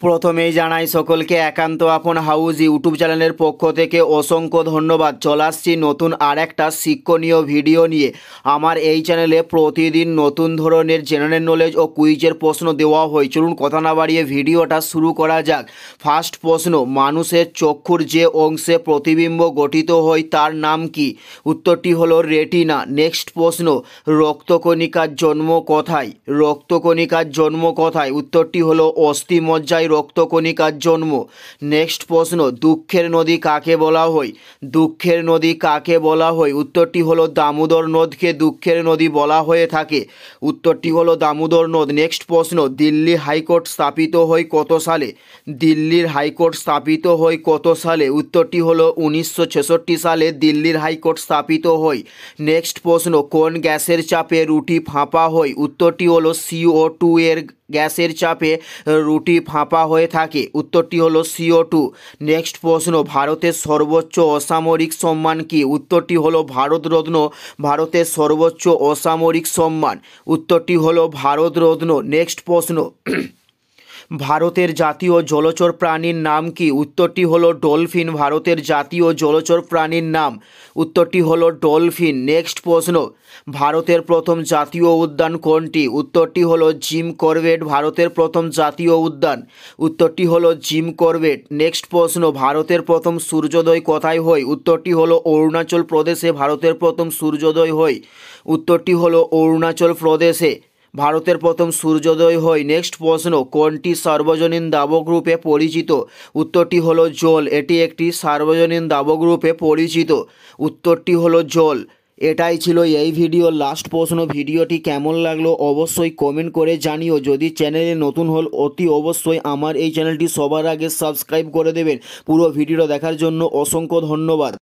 প্রথমেই জানাই সকলকে একান্ত আপন হাউস ইউটিউব চ্যানেলের পক্ষ থেকে অসংখ্য ধন্যবাদ। চলে আসছি নতুন আর একটা শিক্ষণীয় ভিডিও নিয়ে। আমার এই চ্যানেলে প্রতিদিন নতুন ধরনের জেনারেল নলেজ ও কুইজের প্রশ্ন দেওয়া হয়। চলুন কথা না বাড়িয়ে ভিডিওটা শুরু করা যাক। ফার্স্ট প্রশ্ন, মানুষের চক্ষুর যে অংশে প্রতিবিম্ব গঠিত হয় তার নাম কি? উত্তরটি হলো রেটিনা। নেক্সট প্রশ্ন, রক্তকণিকার জন্ম কোথায়? রক্তকণিকার জন্ম কোথায়? উত্তরটি হলো অস্থিমজ্জায় রক্তকণিকার জন্ম। নেক্সট প্রশ্ন, দুঃখের নদী কাকে বলা হয়? দুঃখের নদী কাকে বলা হয়? উত্তরটি হলো দামোদর নদকে দুঃখের নদী বলা হয়ে থাকে। উত্তরটি হলো দামোদর নদ। নেক্সট প্রশ্ন, দিল্লি হাইকোর্ট স্থাপিত হয় কত সালে? দিল্লির হাইকোর্ট স্থাপিত হয় কত সালে? উত্তরটি হলো 1966 সালে দিল্লির হাইকোর্ট স্থাপিত হয়। নেক্সট প্রশ্ন, কোন গ্যাসের চাপে রুটি ফাঁপা হয়? উত্তরটি হলো CO2 এর গ্যাসের চাপে রুটি ফাঁপা হয়ে থাকে। উত্তরটি হলো CO2। নেক্সট প্রশ্ন, ভারতের সর্বোচ্চ অসামরিক সম্মান কি? উত্তরটি হলো ভারতরত্ন। ভারতের সর্বোচ্চ অসামরিক সম্মান। উত্তরটি হলো ভারতরত্ন। নেক্সট প্রশ্ন, ভারতের জাতীয় জলচর প্রাণীর নাম কি? উত্তরটি হলো ডলফিন। ভারতের জাতীয় জলচর প্রাণীর নাম। উত্তরটি হলো ডলফিন। নেক্সট প্রশ্ন, ভারতের প্রথম জাতীয় উদ্যান কোনটি? উত্তরটি হলো জিম করবেট। ভারতের প্রথম জাতীয় উদ্যান। উত্তরটি হলো জিম করবেট। নেক্সট প্রশ্ন, ভারতের প্রথম সূর্যোদয় কোথায় হয়? উত্তরটি হলো অরুণাচল প্রদেশে ভারতের প্রথম সূর্যোদয় হয়। উত্তরটি হলো অরুণাচল প্রদেশে ভারতের প্রথম সূর্যোদয় হয়। নেক্সট প্রশ্ন, কোনটি সার্বজনীন দাবক রূপে পরিচিত? উত্তরটি হলো জল। এটি একটি সার্বজনীন দাবক রূপে পরিচিত। উত্তরটি হলো জল। এটাই ছিল এই ভিডিওর লাস্ট প্রশ্ন। ভিডিওটি কেমন লাগলো অবশ্যই কমেন্ট করে জানিও। যদি চ্যানেলে নতুন হল অতি অবশ্যই আমার এই চ্যানেলটি সবার আগে সাবস্ক্রাইব করে দেবেন। পুরো ভিডিওটা দেখার জন্য অসংখ্য ধন্যবাদ।